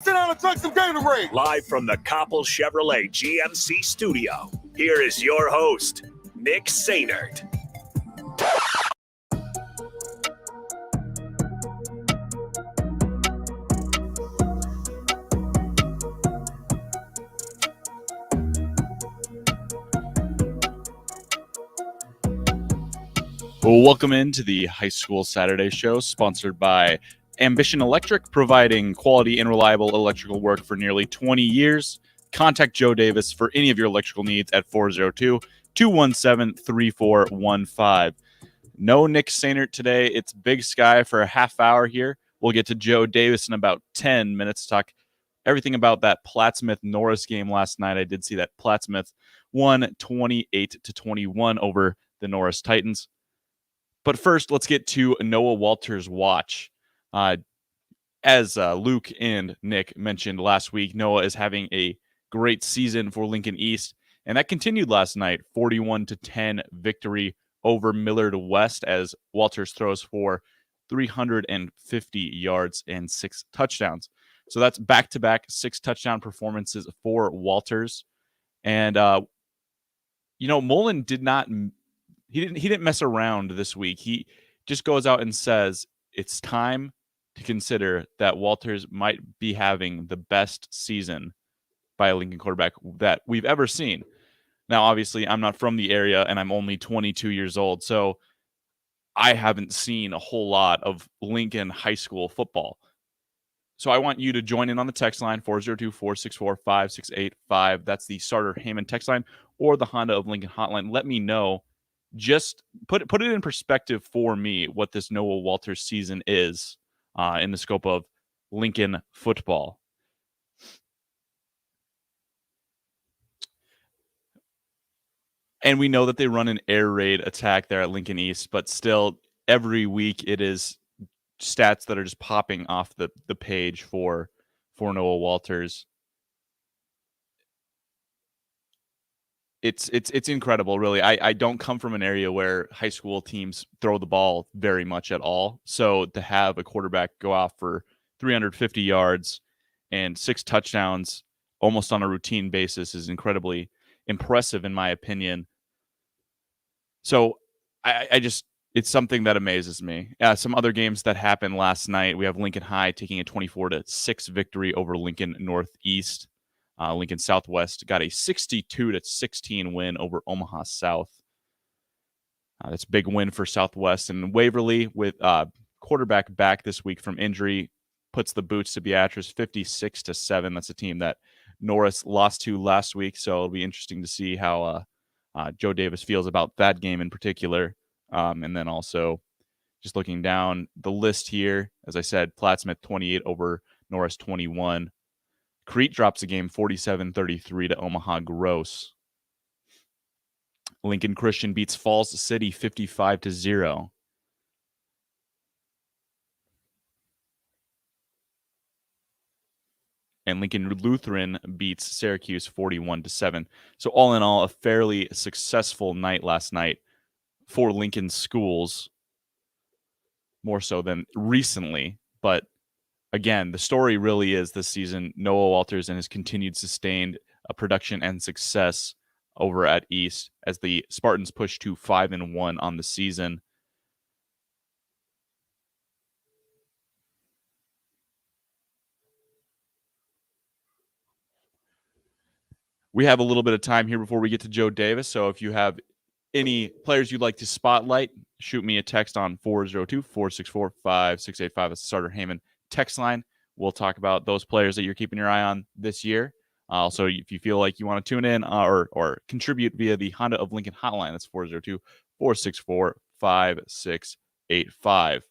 Sit down and drink some Gatorade. Live from the Koppel Chevrolet GMC studio, here is your host, Nick Sainert. Well, welcome into the High School Saturday Show, sponsored by Ambition Electric, providing quality and reliable electrical work for nearly 20 years. Contact Joe Davis for any of your electrical needs at 402-217-3415. No Nick Sainert today. It's Big Sky for a half hour here. We'll get to Joe Davis in about 10 minutes to talk everything about that Plattsmouth-Norris game last night. I did see that Plattsmouth won 28-21 over the Norris Titans. But first, let's get to Noah Walters' watch. As Luke and Nick mentioned last week, Noah is having a great season for Lincoln East, and that continued last night. 41-10 victory over Millard West as Walters throws for 350 yards and 6 touchdowns. So that's back-to-back 6 touchdown performances for Walters. And Mullen didn't mess around this week. He just goes out and says it's time to consider that Walters might be having the best season by a Lincoln quarterback that we've ever seen. Now, obviously, I'm not from the area and I'm only 22 years old, so I haven't seen a whole lot of Lincoln high school football. So I want you to join in on the text line, 402-464-5685. That's the Starter Heyman text line, or the Honda of Lincoln hotline. Let me know. Just put it in perspective for me what this Noah Walters season is in the scope of Lincoln football. And we know that they run an air raid attack there at Lincoln East, but still every week it is stats that are just popping off the page for Noah Walters. It's incredible, really. I don't come from an area where high school teams throw the ball very much at all. So to have a quarterback go off for 350 yards and 6 touchdowns almost on a routine basis is incredibly impressive, in my opinion. So it's something that amazes me. Some other games that happened last night, we have Lincoln High taking a 24-6 victory over Lincoln Northeast. Lincoln Southwest got a 62-16 win over Omaha South. That's a big win for Southwest. And Waverly, with quarterback back this week from injury, puts the boots to Beatrice 56-7. That's a team that Norris lost to last week, so it'll be interesting to see how Joe Davis feels about that game in particular. And then also just looking down the list here, as I said, Plattsmouth 28 over Norris 21. Crete drops a game 47-33 to Omaha Gross. Lincoln Christian beats Falls City 55-0. And Lincoln Lutheran beats Syracuse 41-7. So all in all, a fairly successful night last night for Lincoln schools, more so than recently. But again, the story really is this season, Noah Walters and his continued sustained production and success over at East as the Spartans push to 5-1 on the season. We have a little bit of time here before we get to Joe Davis, so if you have any players you'd like to spotlight, shoot me a text on 402-464-5685. That's the Starter Heyman text line. We'll talk about those players that you're keeping your eye on this year. Also, if you feel like you want to tune in or contribute via the Honda of Lincoln hotline, that's 402-464-5685.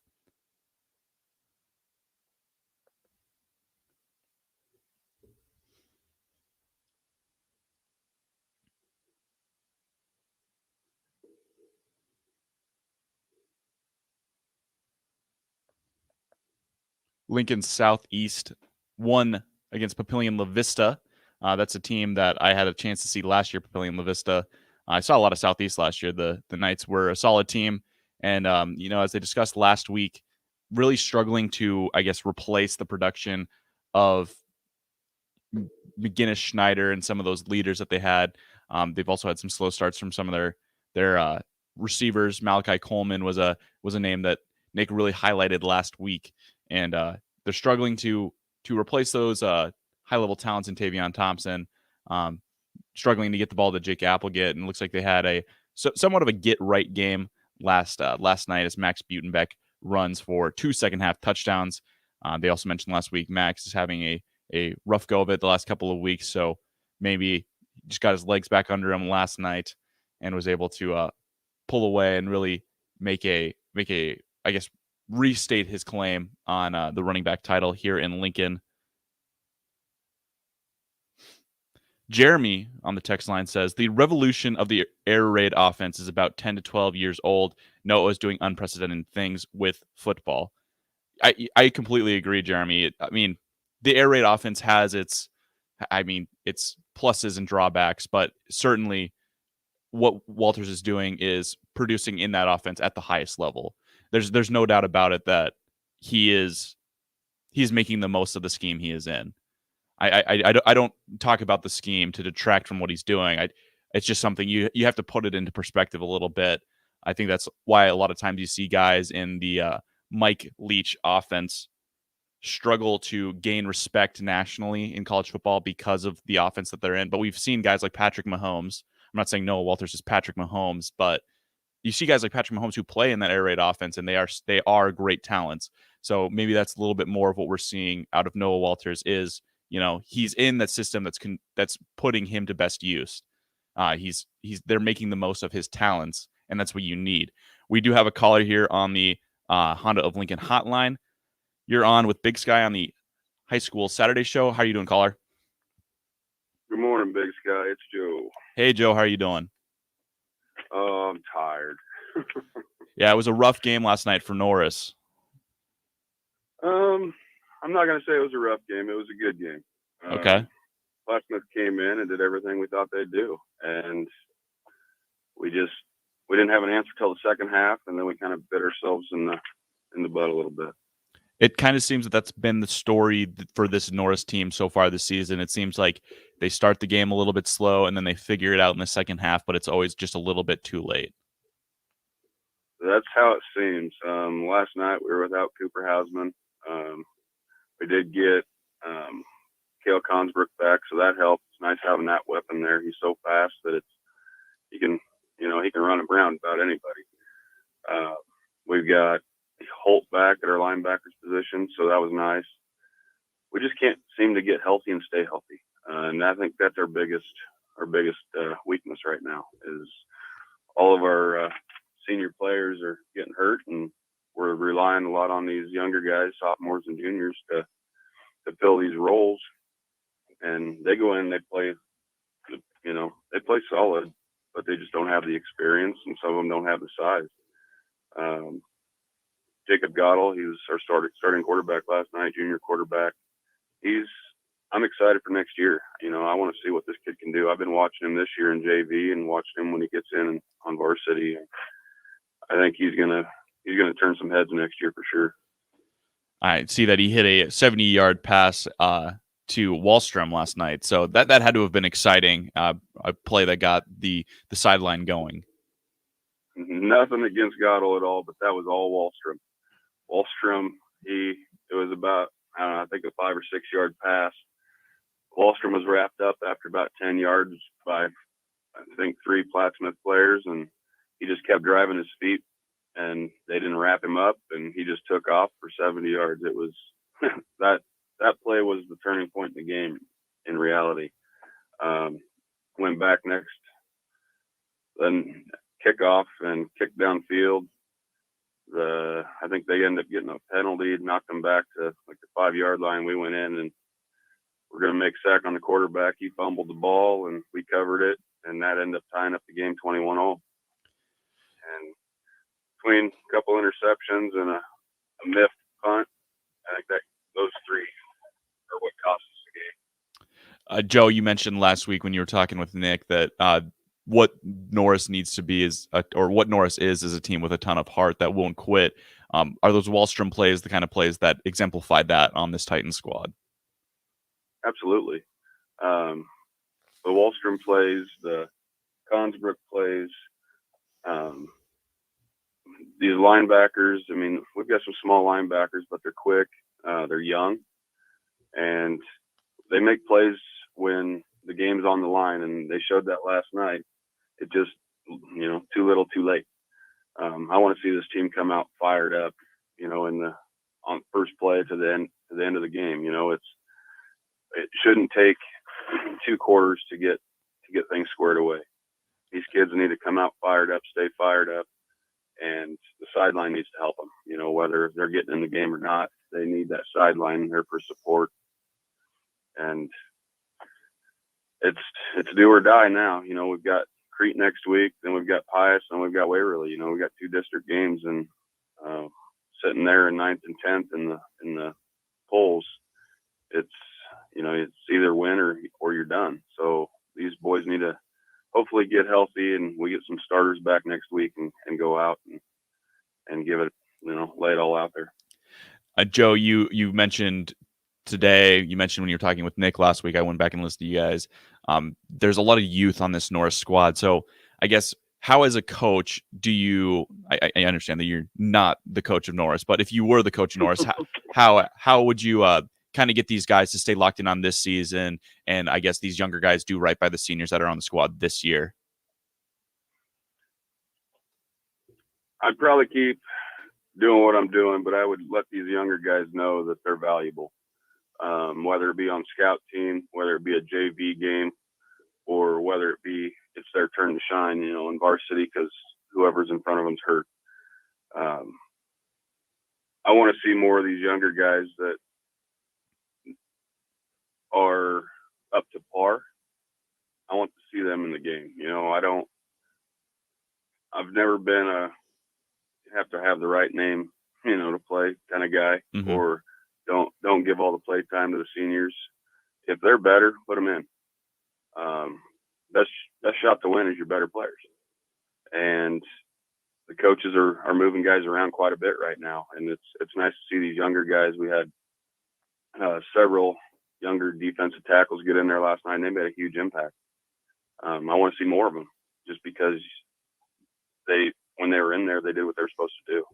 Lincoln Southeast won against Papillion La Vista. That's a team that I had a chance to see last year, Papillion La Vista. I saw a lot of Southeast last year. The Knights were a solid team. And, as they discussed last week, really struggling to, I guess, replace the production of McGinnis, Schneider, and some of those leaders that they had. They've also had some slow starts from some of their receivers. Malachi Coleman was a name that Nick really highlighted last week, and they're struggling to replace those high level talents in Tavion Thompson. Struggling to get the ball to Jake Applegate, and it looks like they had a somewhat of a get right game last night as Max Butenbeck runs for 2 second-half touchdowns. They also mentioned last week Max is having a rough go of it the last couple of weeks, so maybe he just got his legs back under him last night and was able to pull away and really make a I guess restate his claim on the running back title here in Lincoln. Jeremy on the text line says, the revolution of the air raid offense is about 10 to 12 years old. Noah is doing unprecedented things with football. I completely agree, Jeremy. I mean, the air raid offense has its pluses and drawbacks, but certainly what Walters is doing is producing in that offense at the highest level. There's no doubt about it that he's making the most of the scheme he is in. I don't talk about the scheme to detract from what he's doing. It's just something you have to put it into perspective a little bit. I think that's why a lot of times you see guys in the Mike Leach offense struggle to gain respect nationally in college football because of the offense that they're in. But we've seen guys like Patrick Mahomes. I'm not saying Noah Walters is Patrick Mahomes, but you see guys like Patrick Mahomes who play in that air raid offense, and they are great talents. So maybe that's a little bit more of what we're seeing out of Noah Walters is, he's in that system that's putting him to best use. They're making the most of his talents, and that's what you need. We do have a caller here on the Honda of Lincoln hotline. You're on with Big Sky on the High School Saturday Show. How are you doing, caller? Good morning, Big Sky. It's Joe. Hey, Joe. How are you doing? Oh, I'm tired. Yeah, it was a rough game last night for Norris. I'm not going to say it was a rough game. It was a good game. Okay. Plattsmouth came in and did everything we thought they'd do. And we didn't have an answer till the second half, and then we kind of bit ourselves in the butt a little bit. It kind of seems that that's been the story for this Norris team so far this season. It seems like they start the game a little bit slow, and then they figure it out in the second half, but it's always just a little bit too late. That's how it seems. Last night we were without Cooper Hausman. We did get Cale Consbrook back, so that helped. It's nice having that weapon there. He's so fast that he can run around about anybody. We've got Holt back at our linebackers position, so that was nice. We just can't seem to get healthy and stay healthy, and I think that's our biggest weakness right now. Is all of our senior players are getting hurt, and we're relying a lot on these younger guys, sophomores and juniors, to fill these roles. And they go in, they play solid, but they just don't have the experience, and some of them don't have the size. Jacob Gottle, he was our starting quarterback last night, junior quarterback. I'm excited for next year. I want to see what this kid can do. I've been watching him this year in JV and watched him when he gets in on varsity. I think he's gonna turn some heads next year for sure. I see that he hit a 70-yard pass to Wallstrom last night, so that had to have been exciting. A play that got the sideline going. Nothing against Gottle at all, but that was all Wallstrom. Wallstrom, it was about, I think a 5 or 6 yard pass. Wallstrom was wrapped up after about 10 yards by, I think, 3 Plattsmouth players, and he just kept driving his feet, and they didn't wrap him up, and he just took off for 70 yards. It was that play was the turning point in the game in reality. Went back next, then kickoff and kicked downfield. I think they ended up getting a penalty, knocked them back to like the 5 yard line. We went in and we're going to make sack on the quarterback. He fumbled the ball and we covered it, and that ended up tying up the game 21-all. And between a couple interceptions and a miffed punt, I think that those 3 are what cost us the game. Joe, you mentioned last week when you were talking with Nick that what Norris needs to be or what Norris is a team with a ton of heart that won't quit. Are those Wallstrom plays the kind of plays that exemplified that on this Titan squad? Absolutely. The Wallstrom plays, the Consbrook plays. These linebackers, I mean, we've got some small linebackers, but they're quick, they're young, and they make plays when the game's on the line, and they showed that last night. It just, too little, too late. I want to see this team come out fired up, on first play to the end of the game. It shouldn't take 2 quarters to get things squared away. These kids need to come out fired up, stay fired up, and the sideline needs to help them. Whether they're getting in the game or not, they need that sideline there for support. And it's do or die now. We've got Crete next week, then we've got Pius, and we've got Waverly. We've got 2 district games, and sitting there in 9th and 10th in the polls, it's either win or you're done. So these boys need to hopefully get healthy, and we get some starters back next week and go out and give it, lay it all out there. Joe, you mentioned today, you mentioned when you were talking with Nick last week, I went back and listened to you guys. There's a lot of youth on this Norris squad. So I guess, how as a coach do you, I understand that you're not the coach of Norris, but if you were the coach of Norris, how would you kind of get these guys to stay locked in on this season? And I guess these younger guys do right by the seniors that are on the squad this year. I'd probably keep doing what I'm doing, but I would let these younger guys know that they're valuable. Whether it be on scout team, whether it be a JV game, or whether it be it's their turn to shine, in varsity because whoever's in front of them's hurt. I want to see more of these younger guys that are up to par. I want to see them in the game. I've never been you have to have the right name, to play kind of guy, mm-hmm. or don't give all the play time to the seniors. If they're better, put them in. Best shot to win is your better players. And the coaches are moving guys around quite a bit right now, and it's nice to see these younger guys. We had several younger defensive tackles get in there last night, and they made a huge impact. I want to see more of them, just because when they were in there, they did what they were supposed to do.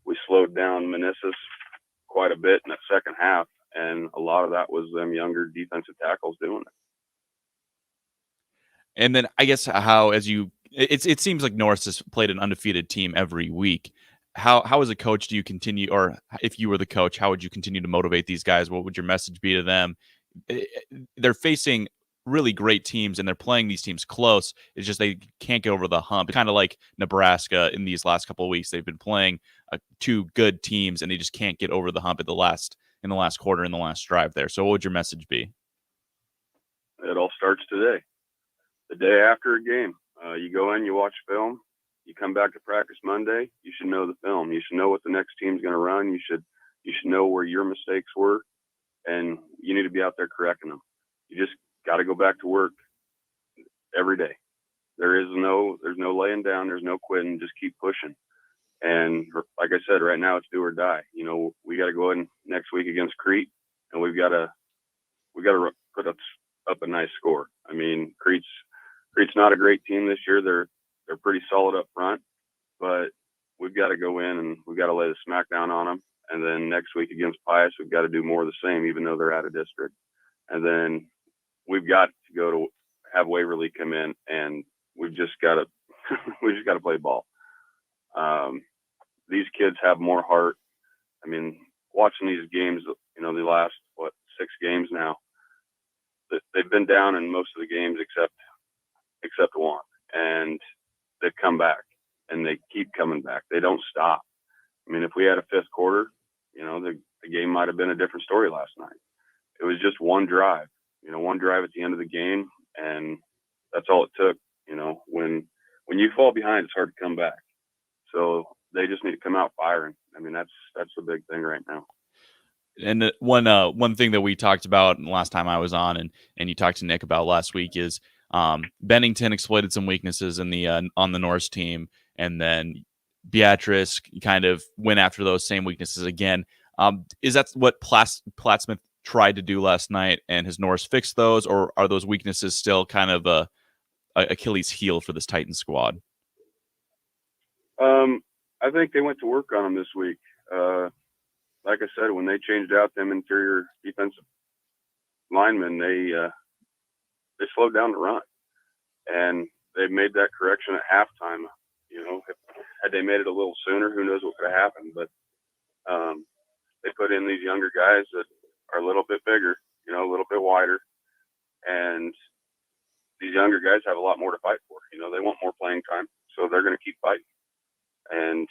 We slowed down Meneses quite a bit in that second half, and a lot of that was them younger defensive tackles doing it. And then I guess it seems like Norris has played an undefeated team every week. How as a coach do you continue, or if you were the coach, how would you continue to motivate these guys? What would your message be to them? They're facing really great teams, and they're playing these teams close. It's just they can't get over the hump. It's kind of like Nebraska in these last couple of weeks. They've been playing 2 good teams, and they just can't get over the hump in the last quarter, in the last drive there. So what would your message be? It all starts today. The day after a game, you go in, you watch film, you come back to practice Monday, you should know the film. You should know what the next team's going to run. You should know where your mistakes were, and you need to be out there correcting them. You just got to go back to work every day. There's no laying down. There's no quitting. Just keep pushing. And like I said, right now it's do or die. We got to go in next week against Crete, and we got to put up a nice score. I mean, Crete's not a great team this year. They're pretty solid up front, but we've got to go in and we've got to lay the smack down on them. And then next week against Pius, we've got to do more of the same, even though they're out of district. And then we've got to go to have Waverly come in, and we've just got to play ball. These kids have more heart. I mean, watching these games, the last 6 games now, they've been down in most of the games except one, and they've come back, and they keep coming back. They don't stop. I mean, if we had a 5th quarter, the game might have been a different story last night. It was just one drive at the end of the game, and that's all it took. When you fall behind, it's hard to come back. So they just need to come out firing. I mean, that's the big thing right now. And one thing that we talked about last time I was on, and you talked to Nick about last week, is Bennington exploited some weaknesses in the on the Norris team, and then Beatrice kind of went after those same weaknesses again. Is that what Plattsmouth tried to do last night, and has Norris fixed those, or are those weaknesses still kind of a Achilles heel for this Titans squad? I think they went to work on them this week. Like I said, when they changed out them interior defensive linemen, they slowed down the run, and they made that correction at halftime. Had they made it a little sooner, who knows what could have happened. But they put in these younger guys that are a little bit bigger, a little bit wider, and these younger guys have a lot more to fight for. They want more playing time, so they're going to keep fighting. And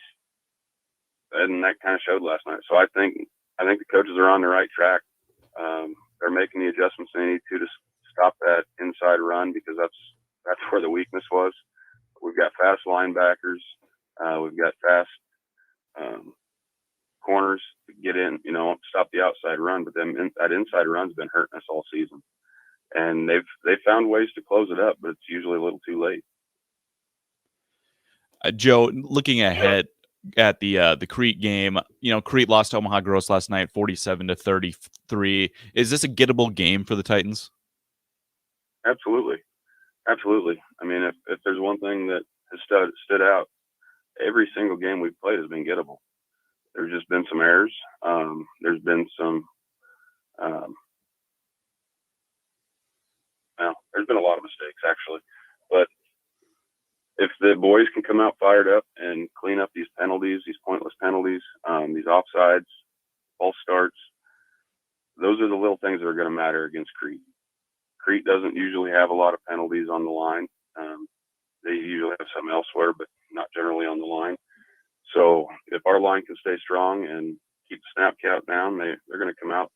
that kind of showed last night. So I think the coaches are on the right track. They're making the adjustments they need to stop that inside run, because that's where the weakness was. We've got fast linebackers. We've got fast corners to get in, stop the outside run. But then that inside run's been hurting us all season. And they've found ways to close it up, but it's usually a little too late. Joe, looking ahead at the Crete game, Crete lost to Omaha Gross last night, 47-33. Is this a gettable game for the Titans? Absolutely. I mean, if there's one thing that has stood out, every single game we've played has been gettable. There's just been some errors. There's been some, there's been a lot of mistakes, actually. But if the boys can come out fired up and clean up these penalties, these pointless penalties, these offsides, false starts, those are the little things that are going to matter against Crete. Crete doesn't usually have a lot of penalties on the line. They usually have some elsewhere, but not generally on the line. So if our line can stay strong and keep the snap count down, they're going to come out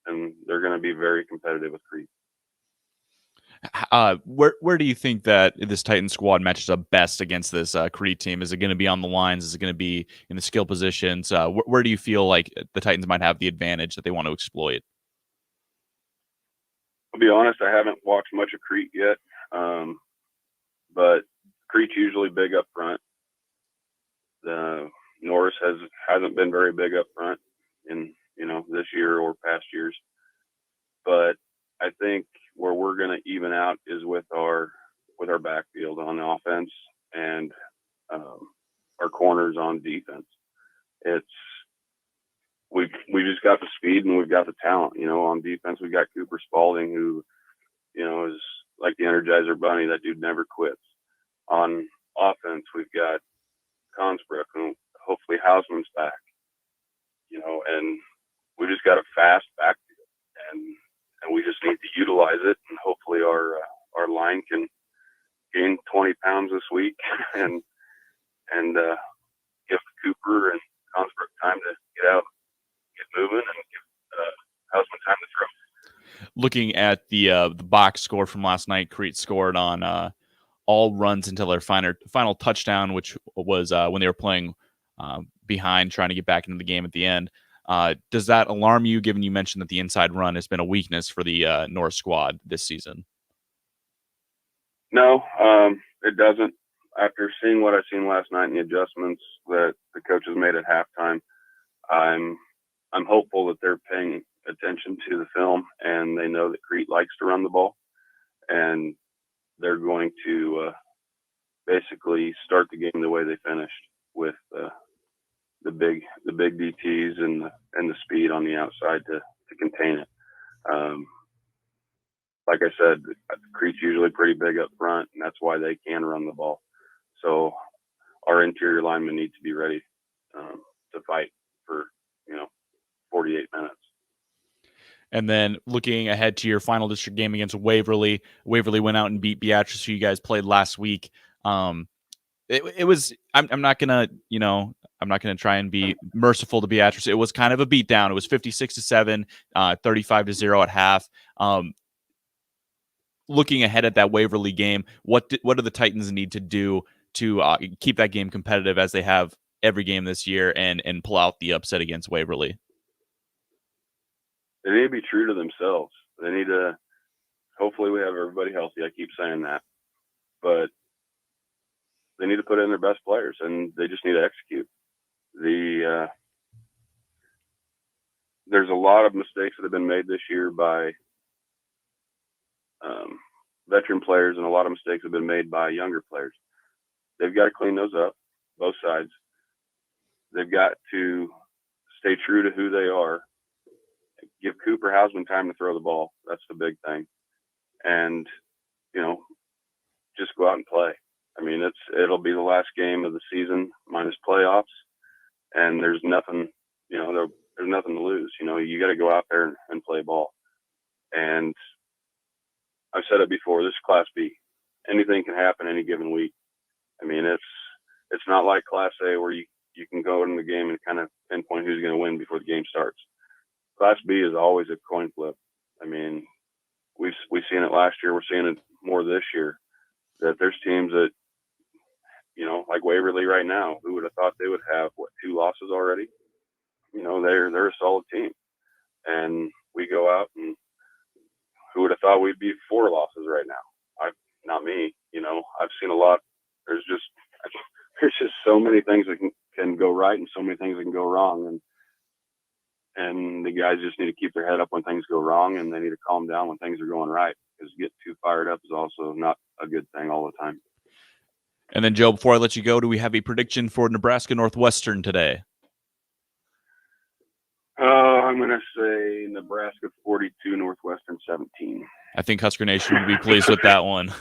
and they're going to be very competitive with Crete. Where do you think that this Titan squad matches up best against this Crete team? Is it going to be on the lines? Is it going to be in the skill positions? Where do you feel like the Titans might have the advantage that they want to exploit? I'll be honest, I haven't watched much of Crete yet, but Crete's usually big up front. Norris hasn't been very big up front in this year or past years, but I think where we're going to even out is with our backfield on the offense and our corners on defense. We just got the speed and we've got the talent. On defense we got Cooper Spalding, who is like the Energizer Bunny. That dude never quits. On offense we've got Consbrook, who hopefully Hausman's back. And we just got a fast backfield, and we just need to utilize it, and hopefully our line can gain 20 pounds this week and give Cooper and Consbrook time to get out, get moving, and give Hausman time to throw. Looking at the box score from last night, Crete scored on all runs until their final touchdown, which was when they were playing behind, trying to get back into the game at the end. Does that alarm you, given you mentioned that the inside run has been a weakness for the North squad this season? No, it doesn't. After seeing what I've seen last night and the adjustments that the coaches made at halftime, I'm hopeful that they're paying attention to the film and they know that Crete likes to run the ball, and they're going to basically start the game the way they finished, with the big DTs and the speed on the outside to contain it. Like I said, Crete's usually pretty big up front, and that's why they can run the ball. So our interior linemen need to be ready to fight for 48 minutes. And then looking ahead to your final district game against Waverly went out and beat Beatrice, who you guys played last week. It was, I'm not gonna try and be merciful to Beatrice. It was kind of a beatdown. It was 56-7, 35-0 at half. Looking ahead at that Waverly game, what do the Titans need to do to keep that game competitive, as they have every game this year, and pull out the upset against Waverly? They need to be true to themselves. They need to, hopefully we have everybody healthy. I keep saying that, but they need to put in their best players, and they just need to execute. The there's a lot of mistakes that have been made this year by veteran players, and a lot of mistakes have been made by younger players. They've got to clean those up, both sides. They've got to stay true to who they are. Give Cooper Hausman time to throw the ball. That's the big thing. And, just go out and play. I mean, it'll be the last game of the season minus playoffs, and there's nothing, there's nothing to lose. You got to go out there and play ball. And I've said it before, this is Class B. Anything can happen any given week. I mean, it's not like Class A where you can go in the game and kind of pinpoint who's going to win before the game starts. Class B is always a coin flip. I mean, we've seen it last year. We're seeing it more this year, that there's teams that, like Waverly right now, who would have thought they would have, 2 losses already? They're a solid team. And we go out, and who would have thought we'd be 4 losses right now? Not me. I've seen a lot. There's just so many things that can go right and so many things that can go wrong. And the guys just need to keep their head up when things go wrong, and they need to calm down when things are going right, because getting too fired up is also not a good thing all the time. And then, Joe, before I let you go, do we have a prediction for Nebraska Northwestern today? I'm going to say Nebraska 42, Northwestern 17. I think Husker Nation would be pleased with that one.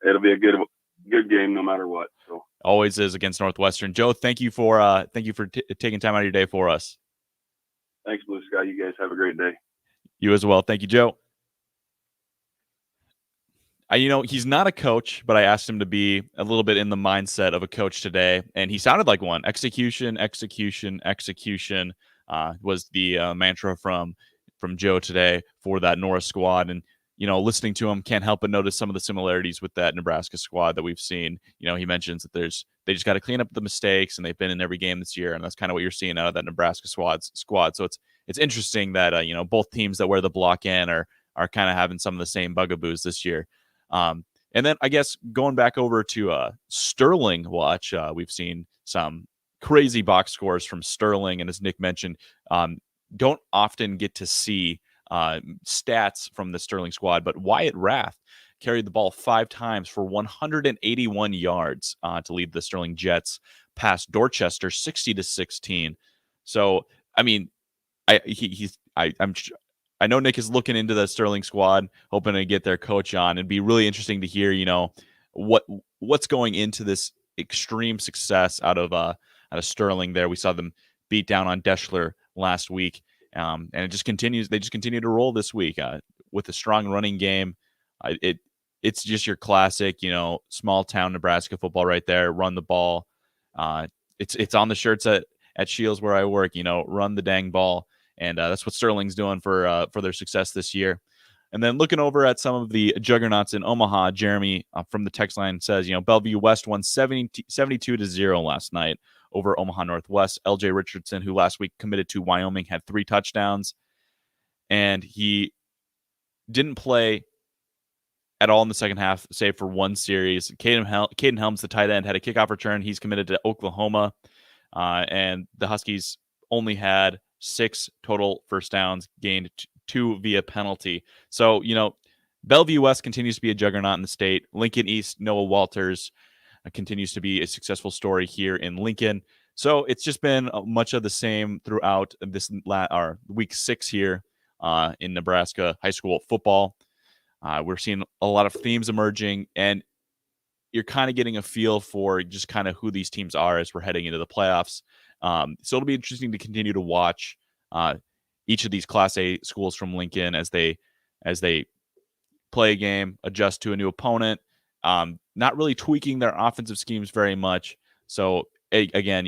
It'll be a good game no matter what. So always is against Northwestern. Joe, thank you for taking time out of your day for us. Thanks, Blue Sky. You guys have a great day. You as well. Thank you, Joe. He's not a coach, but I asked him to be a little bit in the mindset of a coach today, and he sounded like one. Execution, execution, execution was the mantra from Joe today for that Norris squad. And, listening to him, can't help but notice some of the similarities with that Nebraska squad that we've seen. He mentions that they just got to clean up the mistakes, and they've been in every game this year, and that's kind of what you're seeing out of that Nebraska squad. So it's interesting that both teams that wear the block in are kind of having some of the same bugaboos this year. And then I guess going back over to Sterling watch, we've seen some crazy box scores from Sterling, and as Nick mentioned, don't often get to see stats from the Sterling squad, but Wyatt Rath carried the ball 5 times for 181 yards to lead the Sterling Jets past Dorchester 60-16. So, I mean, I know Nick is looking into the Sterling squad, hoping to get their coach on. It'd be really interesting to hear, what's going into this extreme success out of Sterling there. We saw them beat down on Deschler last week. And it just continues. They just continue to roll this week with a strong running game. It's just your classic, small town Nebraska football right there. Run the ball. It's on the shirts at Shields where I work. Run the dang ball, and that's what Sterling's doing for their success this year. And then looking over at some of the juggernauts in Omaha, Jeremy from the text line says, Bellevue West won 72-0 last night over Omaha Northwest. LJ Richardson, who last week committed to Wyoming, had 3 touchdowns, and he didn't play at all in the second half, save for 1 series. Caden Helms, the tight end, had a kickoff return. He's committed to Oklahoma, and the Huskies only had 6 total first downs, gained 2 via penalty. So, Bellevue West continues to be a juggernaut in the state. Lincoln East, Noah Walters continues to be a successful story here in Lincoln. So it's just been much of the same throughout this week 6 here in Nebraska high school football. We're seeing a lot of themes emerging, and you're kind of getting a feel for just kind of who these teams are as we're heading into the playoffs. So it'll be interesting to continue to watch each of these Class A schools from Lincoln as they play a game, adjust to a new opponent, not really tweaking their offensive schemes very much. So again,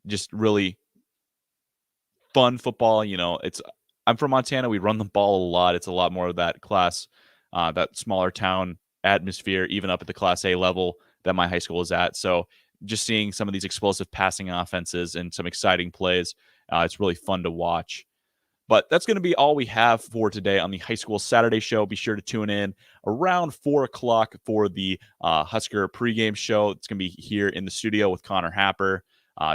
just really fun football. I'm from Montana. We run the ball a lot. It's a lot more of that that smaller town atmosphere, even up at the Class A level that my high school is at. So just seeing some of these explosive passing offenses and some exciting plays, it's really fun to watch. But that's going to be all we have for today on the High School Saturday Show. Be sure to tune in around 4 o'clock for the Husker pregame show. It's going to be here in the studio with Connor Happer,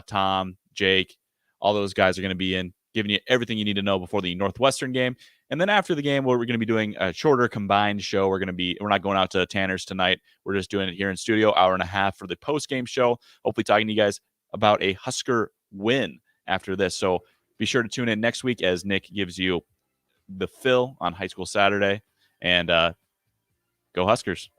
Tom, Jake, All those guys are going to be in, giving you everything you need to know before the Northwestern game. And then after the game, we're going to be doing a shorter combined show. We're not going out to Tanner's tonight. We're just doing it here in studio, hour and a half for the post-game show. Hopefully talking to you guys about a Husker win after this. So be sure to tune in next week as Nick gives you the fill on High School Saturday. And go Huskers.